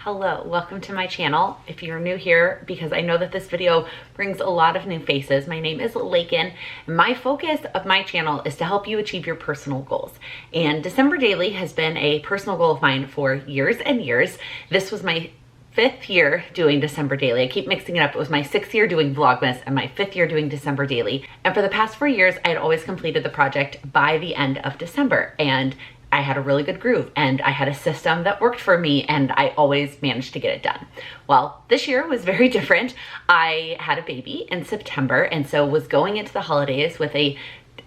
Hello, welcome to my channel. If you're new here, because I know that this video brings a lot of new faces, my name is Laken. My focus of my channel is to help you achieve your personal goals. And December Daily has been a personal goal of mine for years and years. This was my 5th year doing December Daily. I keep mixing it up. It was my 6th year doing Vlogmas and my 5th year doing December Daily. And for the past 4 years, I had always completed the project by the end of December. And I had a really good groove and I had a system that worked for me and I always managed to get it done. Well, this year was very different. I had a baby in September and so was going into the holidays with I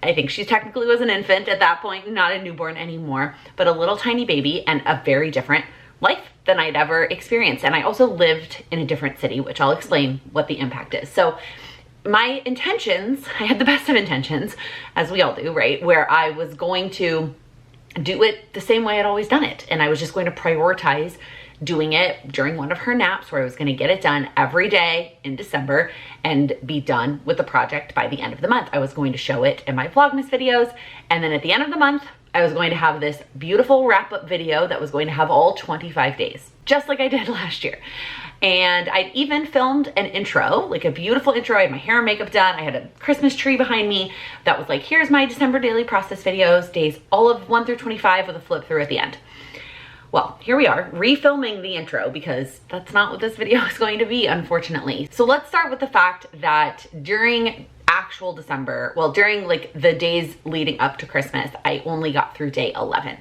think she technically was an infant at that point, not a newborn anymore, but a little tiny baby and a very different life than I'd ever experienced. And I also lived in a different city, which I'll explain what the impact is. So my intentions, I had the best of intentions, as we all do, right? Where I was going to do it the same way I'd always done it. And I was just going to prioritize doing it during one of her naps where I was going to get it done every day in December and be done with the project by the end of the month. I was going to show it in my Vlogmas videos. And then at the end of the month, I was going to have this beautiful wrap-up video that was going to have all 25 days, just like I did last year. And I even filmed an intro, like a beautiful intro. I had my hair and makeup done. I had a Christmas tree behind me that was like, here's my December daily process videos, days all of 1 through 25 with a flip through at the end. Well, here we are, refilming the intro because that's not what this video is going to be, unfortunately. So let's start with the fact that during actual December, well, during like the days leading up to Christmas, I only got through day 11.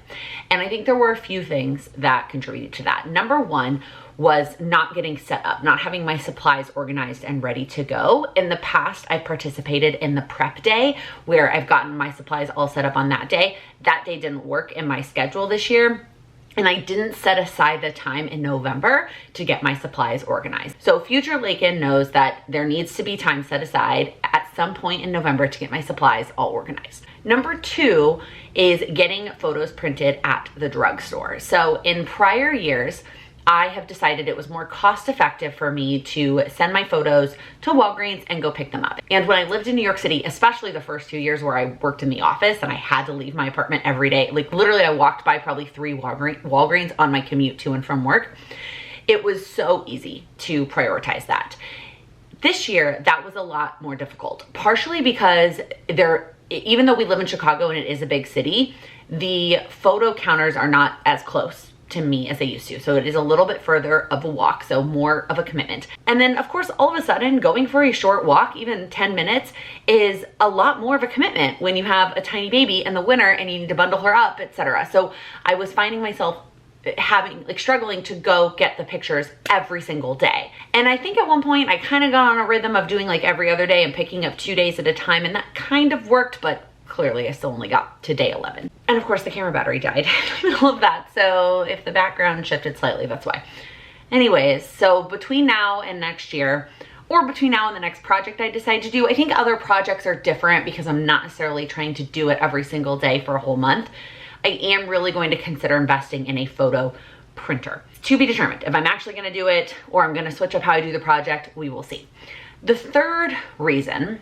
And I think there were a few things that contributed to that. Number one was not getting set up, not having my supplies organized and ready to go. In the past, I've participated in the prep day where I've gotten my supplies all set up on that day. That day didn't work in my schedule this year. And I didn't set aside the time in November to get my supplies organized. So future Laken knows that there needs to be time set aside at some point in November to get my supplies all organized. Number two is getting photos printed at the drugstore. So in prior years, I have decided it was more cost effective for me to send my photos to Walgreens and go pick them up. And when I lived in New York City, especially the first 2 years where I worked in the office and I had to leave my apartment every day, like literally I walked by probably 3 Walgreens on my commute to and from work. It was so easy to prioritize that. This year, that was a lot more difficult, partially because even though we live in Chicago and it is a big city, the photo counters are not as close to me as they used to. So it is a little bit further of a walk, so more of a commitment. And then of course, all of a sudden going for a short walk, even 10 minutes, is a lot more of a commitment when you have a tiny baby in the winter and you need to bundle her up, etc. So I was finding myself struggling to go get the pictures every single day. And I think at one point I kind of got on a rhythm of doing like every other day and picking up 2 days at a time, and that kind of worked, but clearly I still only got to day 11. And of course the camera battery died in the middle of that. So if the background shifted slightly, that's why. Anyways, so between now and next year, or between now and the next project I decide to do, I think other projects are different because I'm not necessarily trying to do it every single day for a whole month. I am really going to consider investing in a photo printer. To be determined if I'm actually gonna do it or I'm gonna switch up how I do the project, we will see. The third reason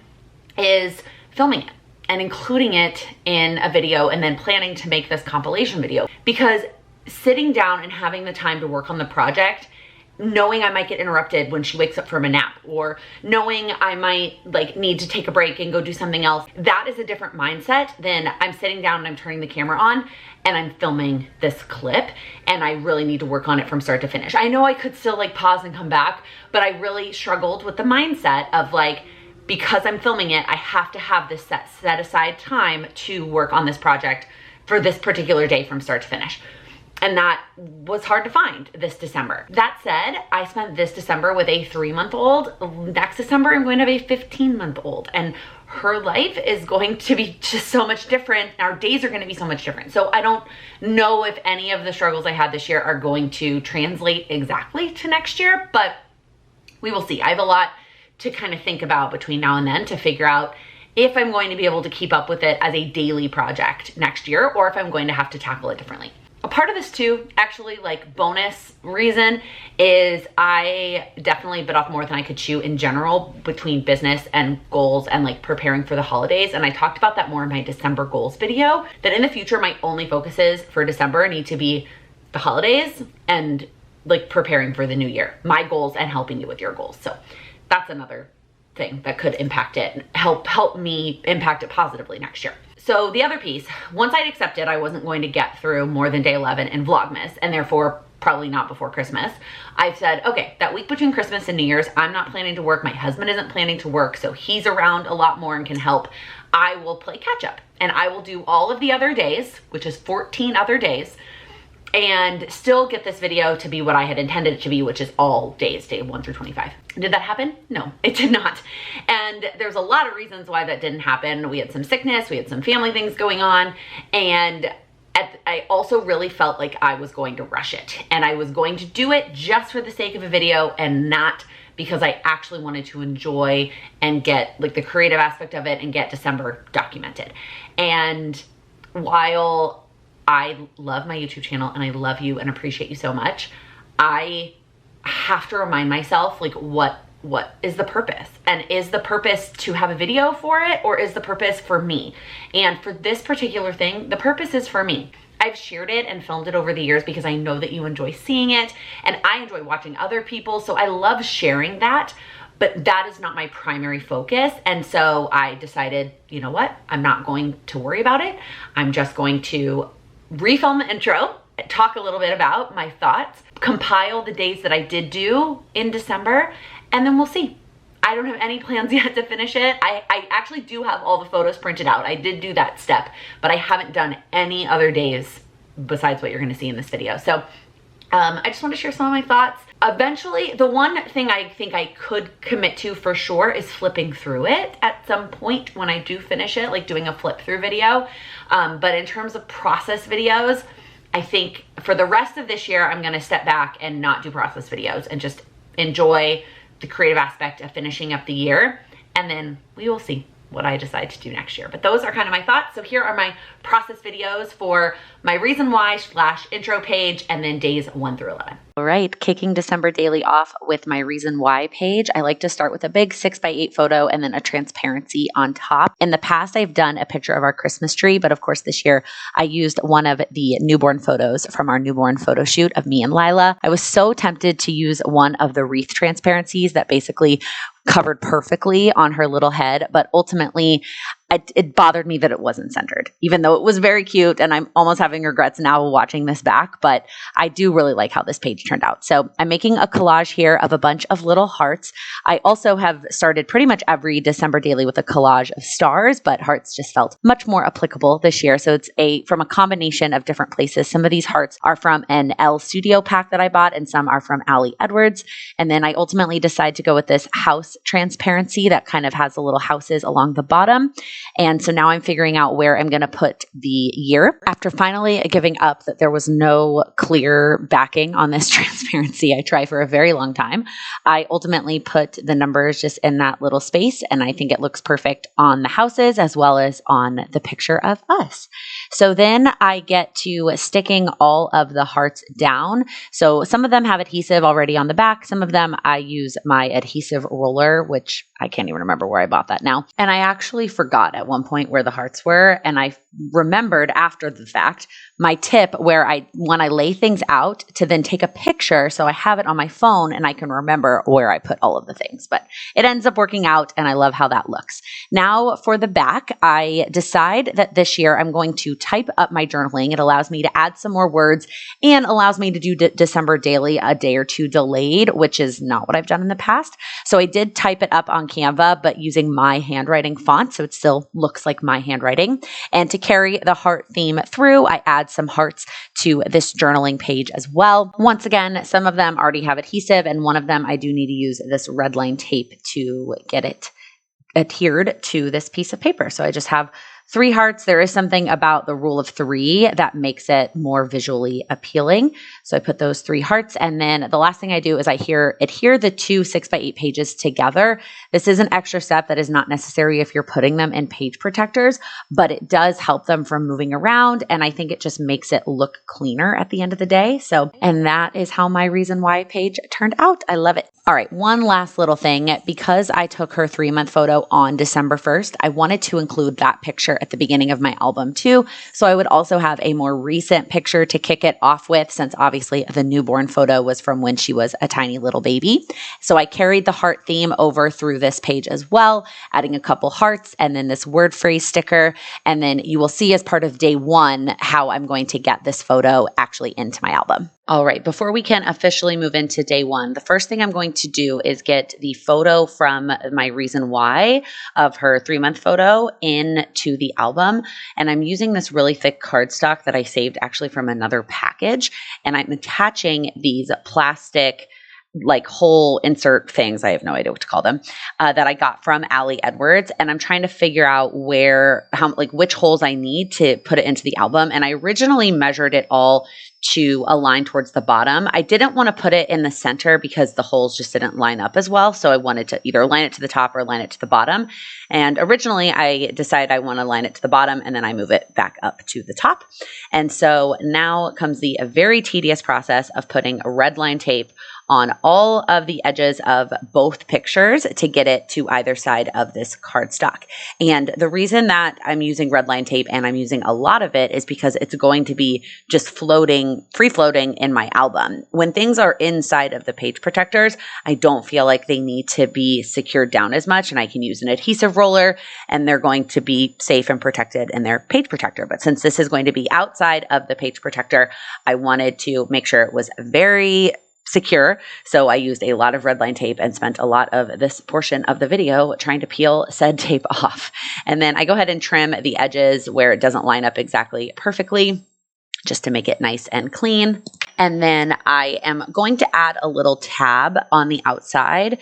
is filming it and including it in a video and then planning to make this compilation video. Because sitting down and having the time to work on the project, knowing I might get interrupted when she wakes up from a nap, or knowing I might need to take a break and go do something else, that is a different mindset than I'm sitting down and I'm turning the camera on and I'm filming this clip and I really need to work on it from start to finish. I know I could still pause and come back, but I really struggled with the mindset of because I'm filming it, I have to have this set aside time to work on this project for this particular day from start to finish. And that was hard to find this December. That said, I spent this December with a 3-month-old. Next December, I'm going to have a 15-month-old. And her life is going to be just so much different. Our days are going to be so much different. So I don't know if any of the struggles I had this year are going to translate exactly to next year, but we will see. I have a lot to kind of think about between now and then to figure out if I'm going to be able to keep up with it as a daily project next year or if I'm going to have to tackle it differently. A part of this too, actually, bonus reason, is I definitely bit off more than I could chew in general between business and goals and preparing for the holidays. And I talked about that more in my December goals video, that in the future, my only focuses for December need to be the holidays and like preparing for the new year, my goals and helping you with your goals. So that's another thing that could impact it, help me impact it positively next year. So the other piece, once I'd accepted I wasn't going to get through more than day 11 in Vlogmas, and therefore probably not before Christmas, I said, okay, that week between Christmas and New Year's, I'm not planning to work. My husband isn't planning to work, so he's around a lot more and can help. I will play catch up, and I will do all of the other days, which is 14 other days, and still get this video to be what I had intended it to be, which is all days, day 1 through 25. Did that happen? No, it did not. And there's a lot of reasons why that didn't happen. We had some sickness, we had some family things going on, and I also really felt like I was going to rush it, and I was going to do it just for the sake of a video and not because I actually wanted to enjoy and get like the creative aspect of it and get December documented. And while I love my YouTube channel and I love you and appreciate you so much, I have to remind myself, like, what is the purpose? And is the purpose to have a video for it, or is the purpose for me? And for this particular thing, the purpose is for me. I've shared it and filmed it over the years because I know that you enjoy seeing it, and I enjoy watching other people. So I love sharing that, but that is not my primary focus. And so I decided, you know what? I'm not going to worry about it. I'm just going to refilm the intro, talk a little bit about my thoughts, compile the days that I did do in December, and then we'll see. I don't have any plans yet to finish it. I actually do have all the photos printed out. I did do that step, but I haven't done any other days besides what you're gonna see in this video. So I just want to share some of my thoughts. Eventually, the one thing I think I could commit to for sure is flipping through it at some point when I do finish it, like doing a flip through video. But in terms of process videos, I think for the rest of this year, I'm gonna step back and not do process videos and just enjoy the creative aspect of finishing up the year. And then we will see what I decide to do next year. But those are kind of my thoughts. So here are my process videos for my reason why / intro page, and then days 1 through 11. All right, kicking December daily off with my reason why page. I like to start with a big 6x8 photo and then a transparency on top. In the past, I've done a picture of our Christmas tree, but of course this year I used one of the newborn photos from our newborn photo shoot of me and Lila. I was so tempted to use one of the wreath transparencies that basically covered perfectly on her little head, but ultimately it bothered me that it wasn't centered, even though it was very cute, and I'm almost having regrets now watching this back, but I do really like how this page turned out. So I'm making a collage here of a bunch of little hearts. I also have started pretty much every December daily with a collage of stars, but hearts just felt much more applicable this year. So it's from a combination of different places. Some of these hearts are from an Elle Studio pack that I bought, and some are from Allie Edwards. And then I ultimately decided to go with this house transparency that kind of has the little houses along the bottom. And so now I'm figuring out where I'm going to put the year. After finally giving up that there was no clear backing on this transparency, I tried for a very long time. I ultimately put the numbers just in that little space, and I think it looks perfect on the houses as well as on the picture of us. So then I get to sticking all of the hearts down. So some of them have adhesive already on the back. Some of them I use my adhesive roller, which I can't even remember where I bought that now. And I actually forgot at one point where the hearts were. And I remembered after the fact my tip where when I lay things out to then take a picture so I have it on my phone and I can remember where I put all of the things. But it ends up working out, and I love how that looks. Now for the back, I decide that this year I'm going to type up my journaling. It allows me to add some more words and allows me to do December daily a day or two delayed, which is not what I've done in the past. So I did type it up on Canva, but using my handwriting font, so it still looks like my handwriting. And to carry the heart theme through, I add some hearts to this journaling page as well. Once again, some of them already have adhesive, and one of them I do need to use this red line tape to get it adhered to this piece of paper. So I just have 3 hearts. There is something about the rule of 3 that makes it more visually appealing. So I put those 3 hearts, and then the last thing I do is I adhere the 2 6x8 pages together. This is an extra step that is not necessary if you're putting them in page protectors, but it does help them from moving around, and I think it just makes it look cleaner at the end of the day. So, and that is how my reason why page turned out. I love it. All right, one last little thing. Because I took her 3-month photo on December 1st, I wanted to include that picture at the beginning of my album too. So I would also have a more recent picture to kick it off with, since obviously the newborn photo was from when she was a tiny little baby. So I carried the heart theme over through this page as well, adding a couple hearts and then this word phrase sticker. And then you will see as part of day 1 how I'm going to get this photo actually into my album. All right, before we can officially move into day 1, the first thing I'm going to do is get the photo from my reason why of her 3-month photo into the album. And I'm using this really thick cardstock that I saved actually from another package. And I'm attaching these plastic like hole insert things, I have no idea what to call them, that I got from Allie Edwards. And I'm trying to figure out which holes I need to put it into the album. And I originally measured it all to align towards the bottom. I didn't want to put it in the center because the holes just didn't line up as well. So I wanted to either line it to the top or line it to the bottom. And originally I decided I want to line it to the bottom and then I move it back up to the top. And so now comes the very tedious process of putting a red line tape on all of the edges of both pictures to get it to either side of this cardstock. And the reason that I'm using red line tape and I'm using a lot of it is because it's going to be just free floating in my album. When things are inside of the page protectors, I don't feel like they need to be secured down as much, and I can use an adhesive roller and they're going to be safe and protected in their page protector. But since this is going to be outside of the page protector, I wanted to make sure it was very secure. So I used a lot of red line tape and spent a lot of this portion of the video trying to peel said tape off. And then I go ahead and trim the edges where it doesn't line up exactly perfectly, just to make it nice and clean. And then I am going to add a little tab on the outside,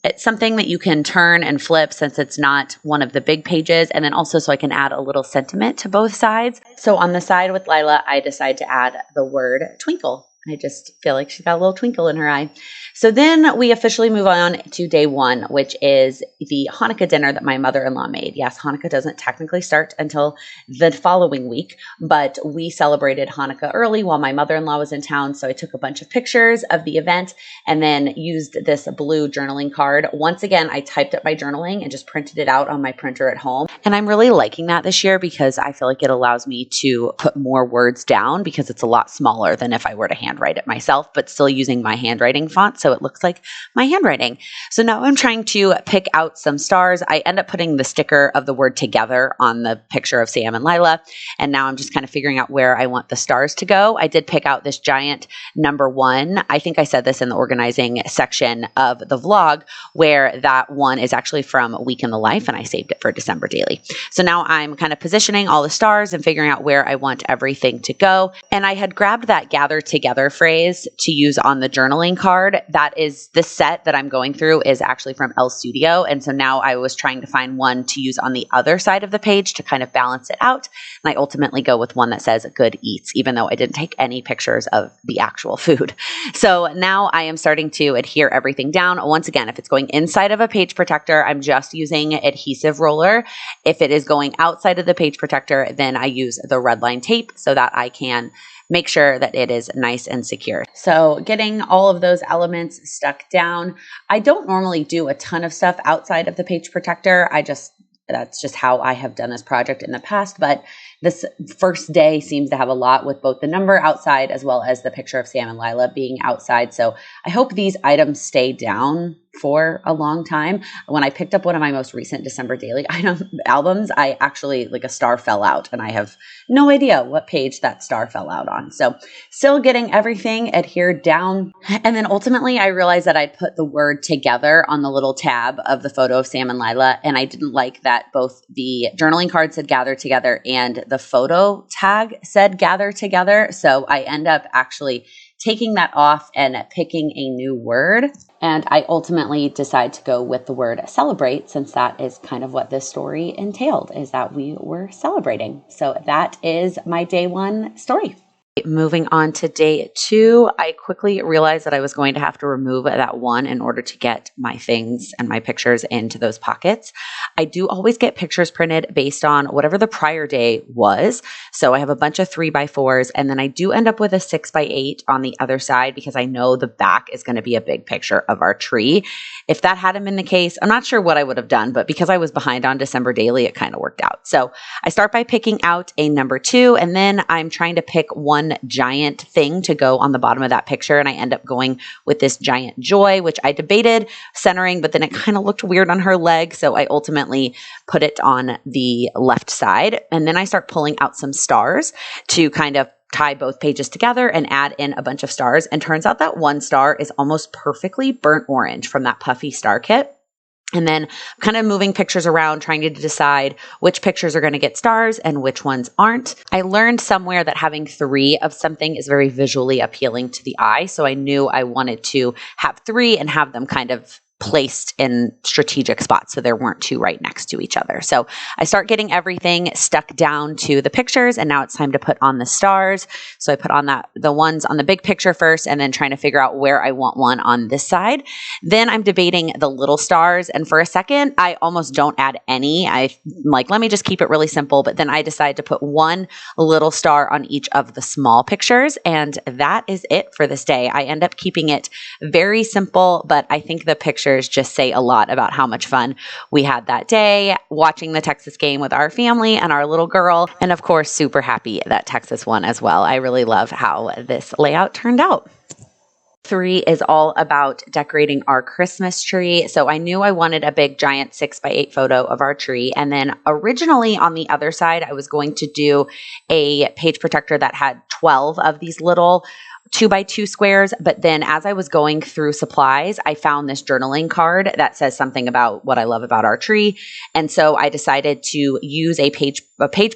it's something that you can turn and flip since it's not one of the big pages. And then also so I can add a little sentiment to both sides. So on the side with Lila, I decide to add the word twinkle. I just feel like she's got a little twinkle in her eye. So then we officially move on to day 1, which is the Hanukkah dinner that my mother-in-law made. Yes, Hanukkah doesn't technically start until the following week, but we celebrated Hanukkah early while my mother-in-law was in town. So I took a bunch of pictures of the event and then used this blue journaling card. Once again, I typed up my journaling and just printed it out on my printer at home. And I'm really liking that this year because I feel like it allows me to put more words down because it's a lot smaller than if I were to handwrite it myself, but still using my handwriting font so it looks like my handwriting. So now I'm trying to pick out some stars. I end up putting the sticker of the word together on the picture of Sam and Lila, and now I'm just kind of figuring out where I want the stars to go. I did pick out this giant number 1. I think I said this in the organizing section of the vlog, where that one is actually from Week in the Life, and I saved it for December daily. So now I'm kind of positioning all the stars and figuring out where I want everything to go. And I had grabbed that gather together phrase to use on the journaling card. That is the set that I'm going through is actually from Elle Studio. And so now I was trying to find one to use on the other side of the page to kind of balance it out. And I ultimately go with one that says good eats, even though I didn't take any pictures of the actual food. So now I am starting to adhere everything down. Once again, if it's going inside of a page protector, I'm just using adhesive roller. If it is going outside of the page protector, then I use the red line tape so that I can make sure that it is nice and secure. So getting all of those elements stuck down. I don't normally do a ton of stuff outside of the page protector. That's just how I have done this project in the past, but this first day seems to have a lot with both the number outside as well as the picture of Sam and Lila being outside. So I hope these items stay down for a long time. When I picked up one of my most recent December daily albums, I actually, a star fell out and I have no idea what page that star fell out on. So still getting everything adhered down. And then ultimately I realized that I'd put the word together on the little tab of the photo of Sam and Lila. And I didn't like that both the journaling card said gather together and the photo tag said gather together. So I end up actually taking that off and picking a new word. And I ultimately decide to go with the word celebrate, since that is kind of what this story entailed, is that we were celebrating. So that is my day 1 story. Moving on to day 2, I quickly realized that I was going to have to remove that one in order to get my things and my pictures into those pockets. I do always get pictures printed based on whatever the prior day was. So I have a bunch of 3x4s, and then I do end up with a 6x8 on the other side because I know the back is going to be a big picture of our tree. If that hadn't been the case, I'm not sure what I would have done, but because I was behind on December daily, it kind of worked out. So I start by picking out a number 2, and then I'm trying to pick one giant thing to go on the bottom of that picture. And I end up going with this giant joy, which I debated centering, but then it kind of looked weird on her leg. So I ultimately put it on the left side. And then I start pulling out some stars to kind of tie both pages together and add in a bunch of stars. And turns out that one star is almost perfectly burnt orange from that puffy star kit. And then kind of moving pictures around, trying to decide which pictures are going to get stars and which ones aren't. I learned somewhere that having 3 of something is very visually appealing to the eye. So I knew I wanted to have 3 and have them kind of placed in strategic spots so there weren't 2 right next to each other. So I start getting everything stuck down to the pictures, and now it's time to put on the stars. So I put on the ones on the big picture first, and then trying to figure out where I want one on this side. Then I'm debating the little stars, and for a second I almost don't add any. I'm like, let me just keep it really simple, but then I decide to put one little star on each of the small pictures, and that is it for this day. I end up keeping it very simple, but I think the pictures just say a lot about how much fun we had that day watching the Texas game with our family and our little girl. And of course, super happy that Texas won as well. I really love how this layout turned out. 3 is all about decorating our Christmas tree. So I knew I wanted a big giant 6x8 photo of our tree. And then originally on the other side, I was going to do a page protector that had 12 of these little 2x2 squares. But then as I was going through supplies, I found this journaling card that says something about what I love about our tree. And so I decided to use a page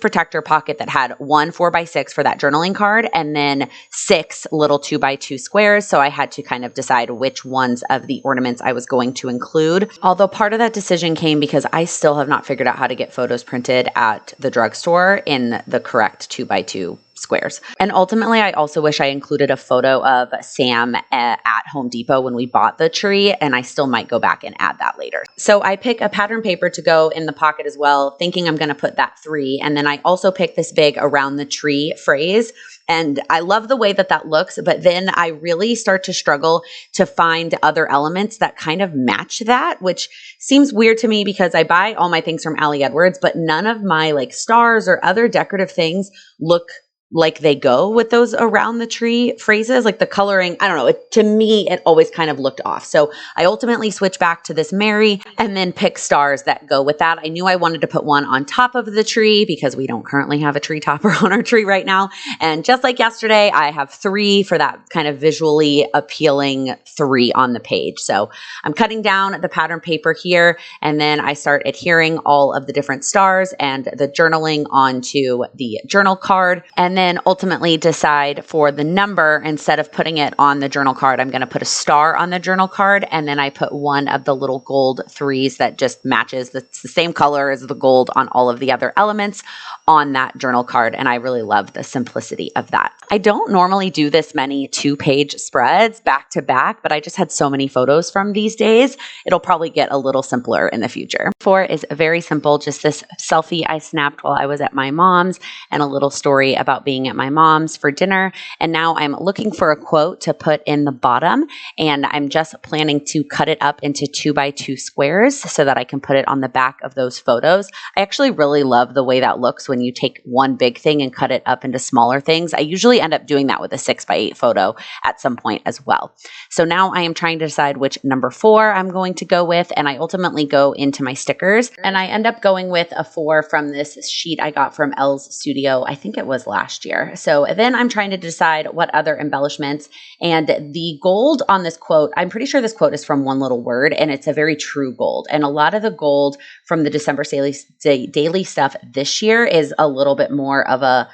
protector pocket that had 1 4x6 for that journaling card, and then 6 little 2x2 squares. So I had to kind of decide which ones of the ornaments I was going to include. Although part of that decision came because I still have not figured out how to get photos printed at the drugstore in the correct 2x2 squares. And ultimately, I also wish I included a photo of Sam at Home Depot when we bought the tree, and I still might go back and add that later. So I pick a pattern paper to go in the pocket as well, thinking I'm going to put that 3. And then I also pick this big around the tree phrase. And I love the way that that looks, but then I really start to struggle to find other elements that kind of match that, which seems weird to me because I buy all my things from Allie Edwards, but none of my like stars or other decorative things look like they go with those around the tree phrases, like the coloring. I don't know. To me, it always kind of looked off. So I ultimately switched back to this Mary and then pick stars that go with that. I knew I wanted to put one on top of the tree because we don't currently have a tree topper on our tree right now. And just like yesterday, I have 3 for that kind of visually appealing 3 on the page. So I'm cutting down the pattern paper here, and then I start adhering all of the different stars and the journaling onto the journal card. And then ultimately decide for the number. Instead of putting it on the journal card, I'm going to put a star on the journal card. And then I put one of the little gold 3s that just matches. That's the same color as the gold on all of the other elements on that journal card. And I really love the simplicity of that. I don't normally do this many 2-page spreads back to back, but I just had so many photos from these days. It'll probably get a little simpler in the future. 4 is very simple. Just this selfie I snapped while I was at my mom's and a little story about being at my mom's for dinner. And now I'm looking for a quote to put in the bottom, and I'm just planning to cut it up into 2x2 squares so that I can put it on the back of those photos. I actually really love the way that looks when you take one big thing and cut it up into smaller things. I usually end up doing that with a 6x8 photo at some point as well. So now I am trying to decide which number 4 I'm going to go with, and I ultimately go into my stickers, and I end up going with a 4 from this sheet I got from Elle's Studio. I think it was last year. So then I'm trying to decide what other embellishments, and the gold on this quote, I'm pretty sure this quote is from One Little Word, and it's a very true gold. And a lot of the gold from the December daily stuff this year is a little bit more of a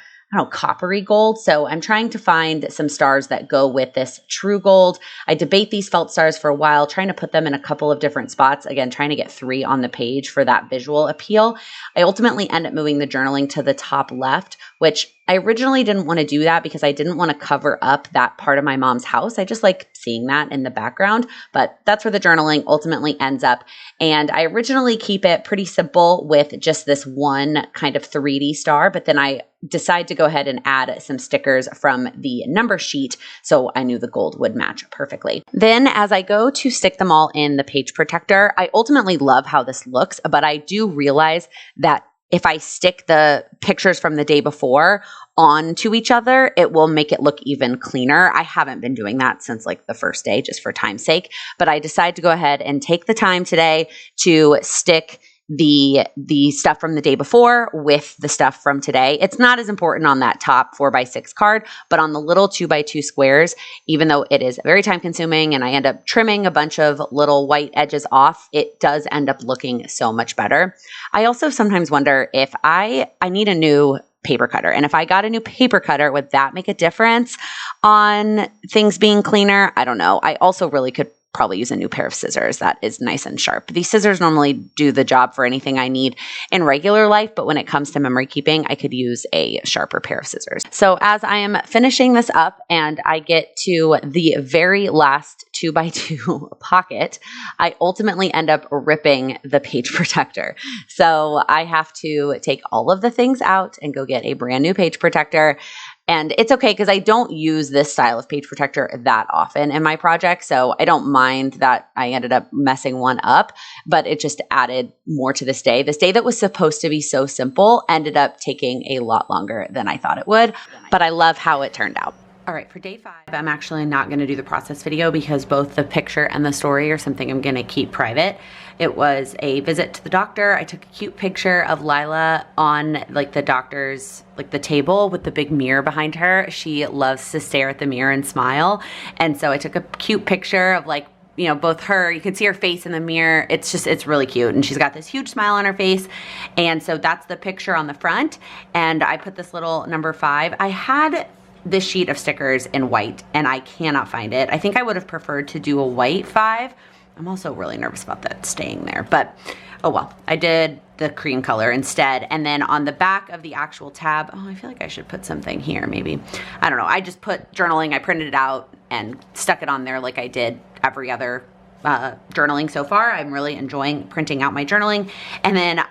coppery gold. So I'm trying to find some stars that go with this true gold. I debate these felt stars for a while, trying to put them in a couple of different spots. Again, trying to get 3 on the page for that visual appeal. I ultimately end up moving the journaling to the top left, which I originally didn't want to do that because I didn't want to cover up that part of my mom's house. I just like seeing that in the background, but that's where the journaling ultimately ends up. And I originally keep it pretty simple with just this one kind of 3D star, but then I decide to go ahead and add some stickers from the number sheet so I knew the gold would match perfectly. Then as I go to stick them all in the page protector, I ultimately love how this looks, but I do realize that if I stick the pictures from the day before onto each other, it will make it look even cleaner. I haven't been doing that since like the first day, just for time's sake, but I decided to go ahead and take the time today to stick the stuff from the day before with the stuff from today. It's not as important on that top 4x6 card, but on the little 2x2 squares, even though it is very time consuming and I end up trimming a bunch of little white edges off, it does end up looking so much better. I also sometimes wonder if I need a new paper cutter. And if I got a new paper cutter, would that make a difference on things being cleaner? I don't know. I also really could probably use a new pair of scissors that is nice and sharp. These scissors normally do the job for anything I need in regular life, but when it comes to memory keeping, I could use a sharper pair of scissors. So as I am finishing this up and I get to the very last 2x2 pocket, I ultimately end up ripping the page protector. So I have to take all of the things out and go get a brand new page protector. And it's okay because I don't use this style of page protector that often in my project. So I don't mind that I ended up messing one up, but it just added more to this day. This day that was supposed to be so simple ended up taking a lot longer than I thought it would, but I love how it turned out. All right, for day 5, I'm actually not going to do the process video because both the picture and the story are something I'm going to keep private. It was a visit to the doctor. I took a cute picture of Lila on like the doctor's, like the table with the big mirror behind her. She loves to stare at the mirror and smile. And so I took a cute picture of like, you know, both her, you can see her face in the mirror. It's really cute. And she's got this huge smile on her face. And so that's the picture on the front. And I put this little number 5. I had this sheet of stickers in white and I cannot find it. I think I would have preferred to do a white 5. I'm also really nervous about that staying there, but oh well, I did the cream color instead. And then on the back of the actual tab, oh, I feel like I should put something here maybe. I don't know. I just put journaling. I printed it out and stuck it on there like I did every other journaling so far. I'm really enjoying printing out my journaling. And then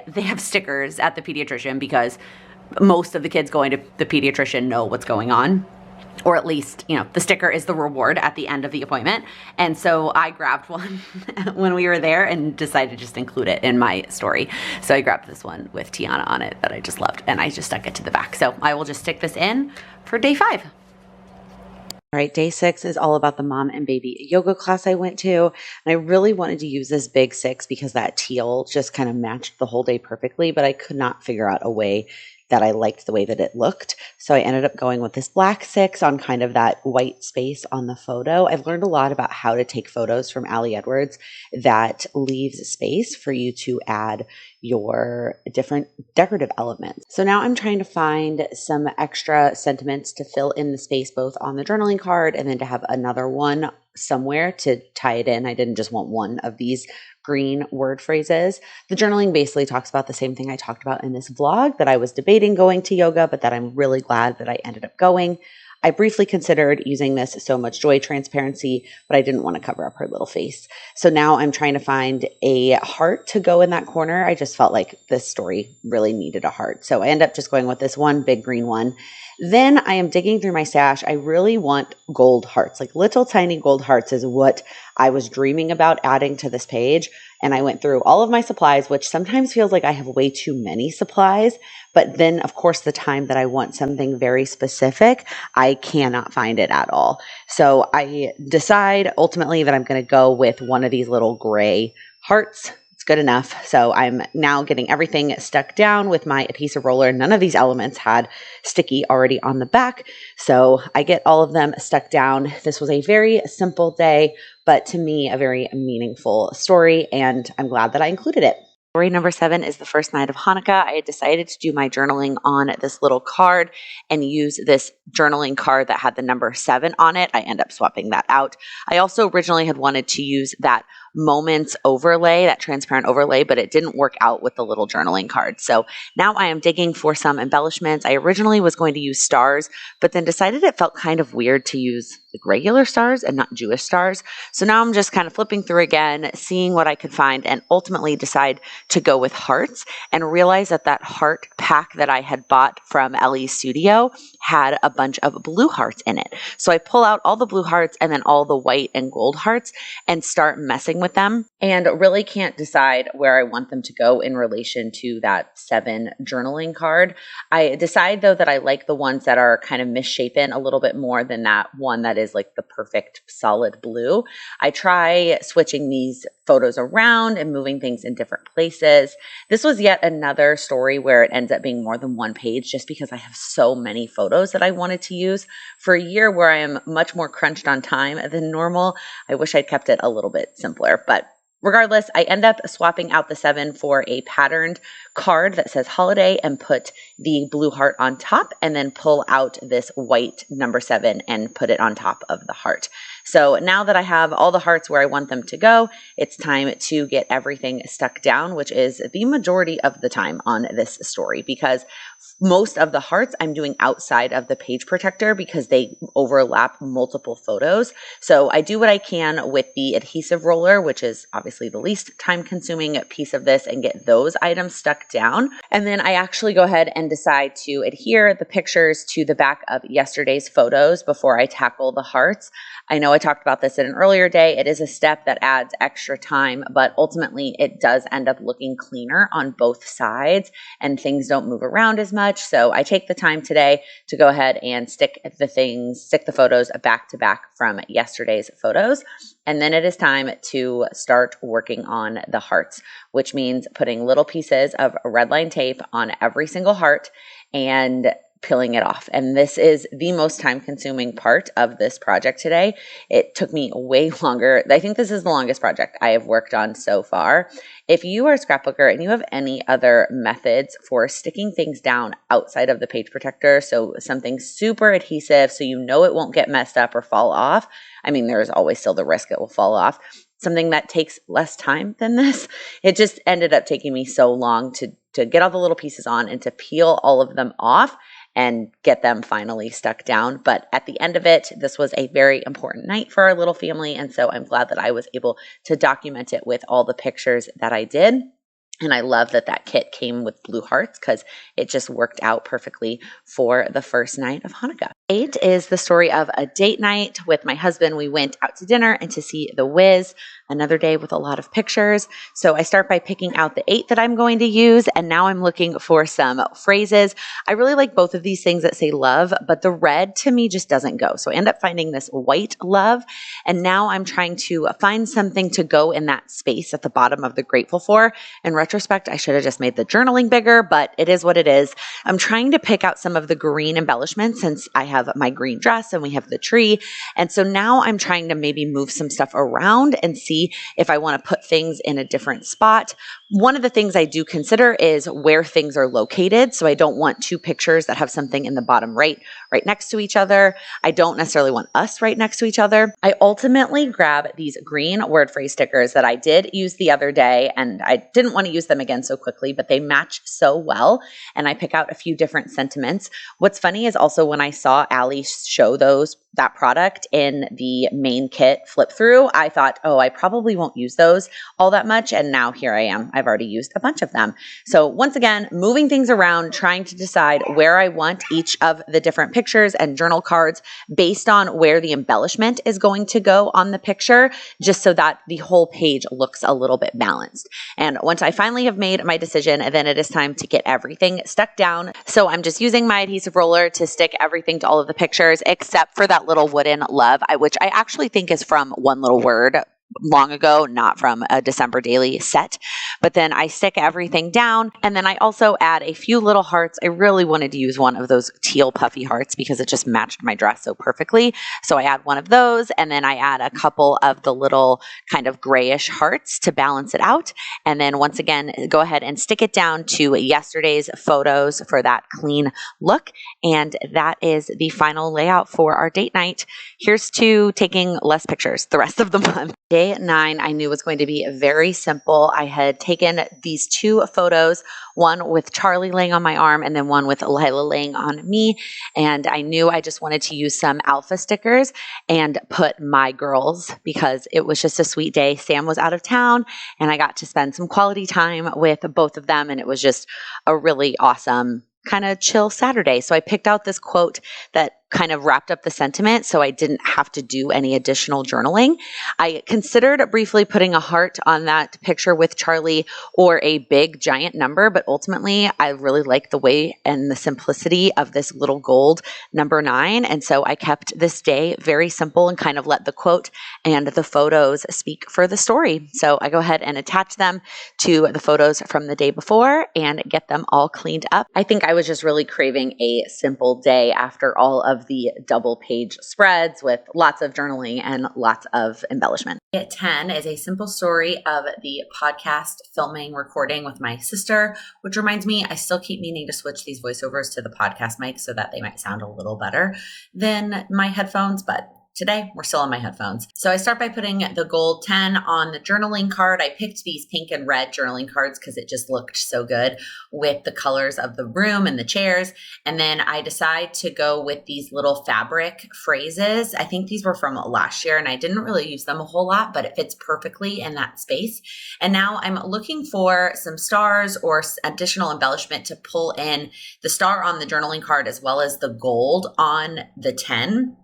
they have stickers at the pediatrician because most of the kids going to the pediatrician know what's going on. Or at least, you know, the sticker is the reward at the end of the appointment. And so I grabbed one when we were there and decided to just include it in my story. So I grabbed this one with Tiana on it that I just loved and I just stuck it to the back. So I will just stick this in for day 5. All right, day 6 is all about the mom and baby yoga class I went to. And I really wanted to use this big 6 because that teal just kind of matched the whole day perfectly, but I could not figure out a way that I liked the way that it looked. So I ended up going with this black 6 on kind of that white space on the photo. I've learned a lot about how to take photos from Ali Edwards that leaves space for you to add your different decorative elements. So now I'm trying to find some extra sentiments to fill in the space, both on the journaling card and then to have another one somewhere to tie it in. I didn't just want one of these green word phrases. The journaling basically talks about the same thing I talked about in this vlog, that I was debating going to yoga, but that I'm really glad that I ended up going. I briefly considered using this So Much Joy transparency, but I didn't want to cover up her little face. So now I'm trying to find a heart to go in that corner. I just felt like this story really needed a heart. So I end up just going with this one big green one. Then I am digging through my stash. I really want gold hearts, like little tiny gold hearts is what I was dreaming about adding to this page. And I went through all of my supplies, which sometimes feels like I have way too many supplies. But then, of course, the time that I want something very specific, I cannot find it at all. So I decide ultimately that I'm going to go with one of these little gray hearts. Good enough. So I'm now getting everything stuck down with my adhesive roller. None of these elements had sticky already on the back. So I get all of them stuck down. This was a very simple day, but to me, a very meaningful story. And I'm glad that I included it. Story number 7 is the first night of Hanukkah. I had decided to do my journaling on this little card and use this journaling card that had the number 7 on it. I end up swapping that out. I also originally had wanted to use that moments overlay, that transparent overlay, but it didn't work out with the little journaling card. So now I am digging for some embellishments. I originally was going to use stars, but then decided it felt kind of weird to use like regular stars and not Jewish stars. So now I'm just kind of flipping through again, seeing what I could find, and ultimately decide to go with hearts, and realize that that heart pack that I had bought from Ellie's Studio had a bunch of blue hearts in it. So I pull out all the blue hearts and then all the white and gold hearts and start messing with them, and really can't decide where I want them to go in relation to that 7 journaling card. I decide though that I like the ones that are kind of misshapen a little bit more than that one that is like the perfect solid blue. I try switching these photos around and moving things in different places. This was yet another story where it ends up being more than one page just because I have so many photos that I wanted to use. For a year where I am much more crunched on time than normal, I wish I'd kept it a little bit simpler, but regardless, I end up swapping out the 7 for a patterned card that says holiday and put the blue heart on top, and then pull out this white number 7 and put it on top of the heart. So now that I have all the hearts where I want them to go, it's time to get everything stuck down, which is the majority of the time on this story, because most of the hearts I'm doing outside of the page protector because they overlap multiple photos. So I do what I can with the adhesive roller, which is obviously the least time consuming piece of this, and get those items stuck down. And then I actually go ahead and decide to adhere the pictures to the back of yesterday's photos before I tackle the hearts. I know I talked about this in an earlier day. It is a step that adds extra time, but ultimately it does end up looking cleaner on both sides and things don't move around as much. So I take the time today to go ahead and stick the photos back to back from yesterday's photos. And then it is time to start working on the hearts, which means putting little pieces of red line tape on every single heart and peeling it off. And this is the most time consuming part of this project today. It took me way longer. I think this is the longest project I have worked on so far. If you are a scrapbooker and you have any other methods for sticking things down outside of the page protector, so something super adhesive so you know it won't get messed up or fall off, I mean, there's always still the risk it will fall off, something that takes less time than this, it just ended up taking me so long to get all the little pieces on and to peel all of them off and get them finally stuck down. But at the end of it, this was a very important night for our little family. And so I'm glad that I was able to document it with all the pictures that I did. And I love that that kit came with blue hearts because it just worked out perfectly for the first night of Hanukkah. 8 is the story of a date night with my husband. We went out to dinner and to see The Wiz, another day with a lot of pictures. So I start by picking out the 8 that I'm going to use, and now I'm looking for some phrases. I really like both of these things that say love, but the red to me just doesn't go. So I end up finding this white love, and now I'm trying to find something to go in that space at the bottom of the grateful for. In retrospect, I should have just made the journaling bigger, but it is what it is. I'm trying to pick out some of the green embellishments since I have my green dress and we have the tree. And so now I'm trying to maybe move some stuff around and see if I want to put things in a different spot. One of the things I do consider is where things are located. So I don't want 2 pictures that have something in the bottom right next to each other. I don't necessarily want us right next to each other. I ultimately grab these green word phrase stickers that I did use the other day, and I didn't want to use them again so quickly, but they match so well. And I pick out a few different sentiments. What's funny is also when I saw Allie show that product in the main kit flip through, I thought, oh, I probably won't use those all that much. And now here I am. I've already used a bunch of them. So once again, moving things around, trying to decide where I want each of the different pictures and journal cards based on where the embellishment is going to go on the picture, just so that the whole page looks a little bit balanced. And once I finally have made my decision, then it is time to get everything stuck down. So I'm just using my adhesive roller to stick everything to all of the pictures, except for that little wooden love, which I actually think is from One Little Word long ago, not from a December daily set. But then I stick everything down, and then I also add a few little hearts. I really wanted to use one of those teal puffy hearts because it just matched my dress so perfectly. So I add one of those, and then I add a couple of the little kind of grayish hearts to balance it out. And then once again, go ahead and stick it down to yesterday's photos for that clean look. And that is the final layout for our date night. Here's to taking less pictures the rest of the month. day 9 I knew was going to be very simple. I had taken these 2 photos, one with Charlie laying on my arm and then one with Lila laying on me. And I knew I just wanted to use some alpha stickers and put my girls because it was just a sweet day. Sam was out of town and I got to spend some quality time with both of them. And it was just a really awesome kind of chill Saturday. So I picked out this quote that kind of wrapped up the sentiment so I didn't have to do any additional journaling. I considered briefly putting a heart on that picture with Charlie or a big giant number, but ultimately I really like the way and the simplicity of this little gold number 9. And so I kept this day very simple and kind of let the quote and the photos speak for the story. So I go ahead and attach them to the photos from the day before and get them all cleaned up. I think I was just really craving a simple day after all of the double page spreads with lots of journaling and lots of embellishment. Day 10 is a simple story of the podcast filming, recording with my sister, which reminds me, I still keep meaning to switch these voiceovers to the podcast mic so that they might sound a little better than my headphones, but today, we're still on my headphones. So I start by putting the gold 10 on the journaling card. I picked these pink and red journaling cards because it just looked so good with the colors of the room and the chairs. And then I decide to go with these little fabric phrases. I think these were from last year and I didn't really use them a whole lot, but it fits perfectly in that space. And now I'm looking for some stars or additional embellishment to pull in the star on the journaling card as well as the gold on the 10.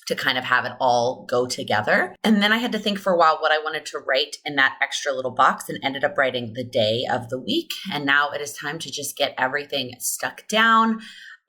To kind of have it all go together. And then I had to think for a while what I wanted to write in that extra little box and ended up writing the day of the week. And now it is time to just get everything stuck down.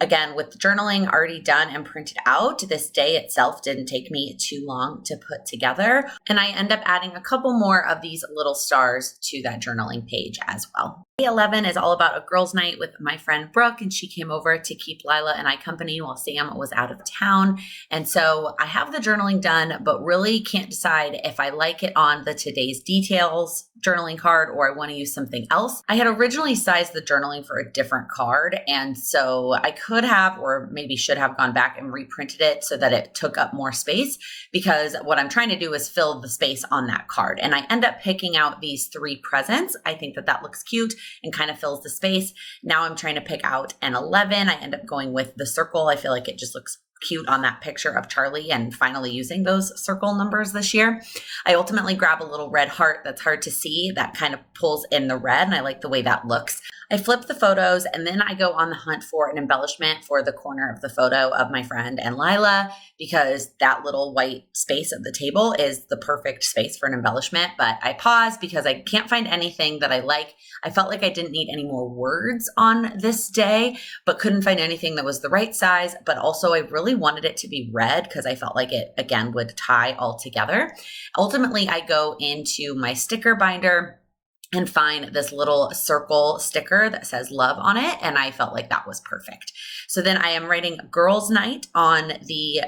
Again, with the journaling already done and printed out, this day itself didn't take me too long to put together. And I end up adding a couple more of these little stars to that journaling page as well. Day 11 is all about a girls' night with my friend Brooke, and she came over to keep Lila and I company while Sam was out of town. And so I have the journaling done, but really can't decide if I like it on the today's details journaling card or I want to use something else. I had originally sized the journaling for a different card, and so I could have or maybe should have gone back and reprinted it so that it took up more space, because what I'm trying to do is fill the space on that card. And I end up picking out these 3 presents. I think that looks cute and kind of fills the space. Now I'm trying to pick out an 11. I end up going with the circle. I feel like it just looks cute on that picture of Charlie and finally using those circle numbers this year. I ultimately grab a little red heart that's hard to see that kind of pulls in the red, and I like the way that looks. I flip the photos and then I go on the hunt for an embellishment for the corner of the photo of my friend and Lila, because that little white space of the table is the perfect space for an embellishment. But I pause because I can't find anything that I like. I felt like I didn't need any more words on this day, but couldn't find anything that was the right size. But also I really wanted it to be red because I felt like it, again, would tie all together. Ultimately, I go into my sticker binder and find this little circle sticker that says love on it. And I felt like that was perfect. So then I am writing girls' night on the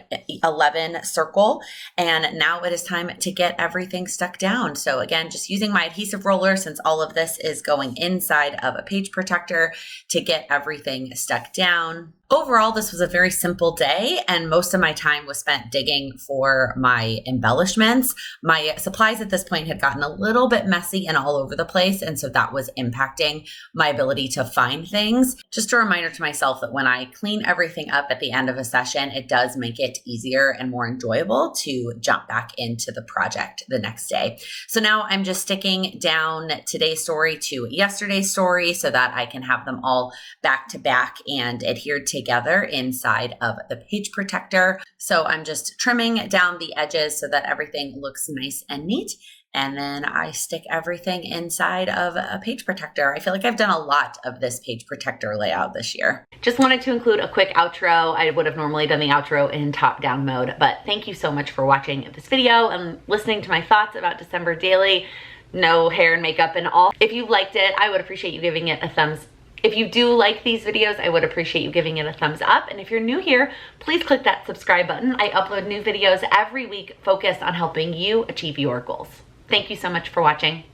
11 circle. And now it is time to get everything stuck down. So again, just using my adhesive roller, since all of this is going inside of a page protector, to get everything stuck down. Overall, this was a very simple day, and most of my time was spent digging for my embellishments. My supplies at this point had gotten a little bit messy and all over the place, and so that was impacting my ability to find things. Just a reminder to myself that when I clean everything up at the end of a session, it does make it easier and more enjoyable to jump back into the project the next day. So now I'm just sticking down today's story to yesterday's story so that I can have them all back to back and adhered together inside of the page protector. So I'm just trimming down the edges so that everything looks nice and neat. And then I stick everything inside of a page protector. I feel like I've done a lot of this page protector layout this year. Just wanted to include a quick outro. I would have normally done the outro in top-down mode, but thank you so much for watching this video and listening to my thoughts about December Daily. No hair and makeup and all. If you liked it, I would appreciate you giving it a thumbs. If you do like these videos, I would appreciate you giving it a thumbs up. And if you're new here, please click that subscribe button. I upload new videos every week focused on helping you achieve your goals. Thank you so much for watching.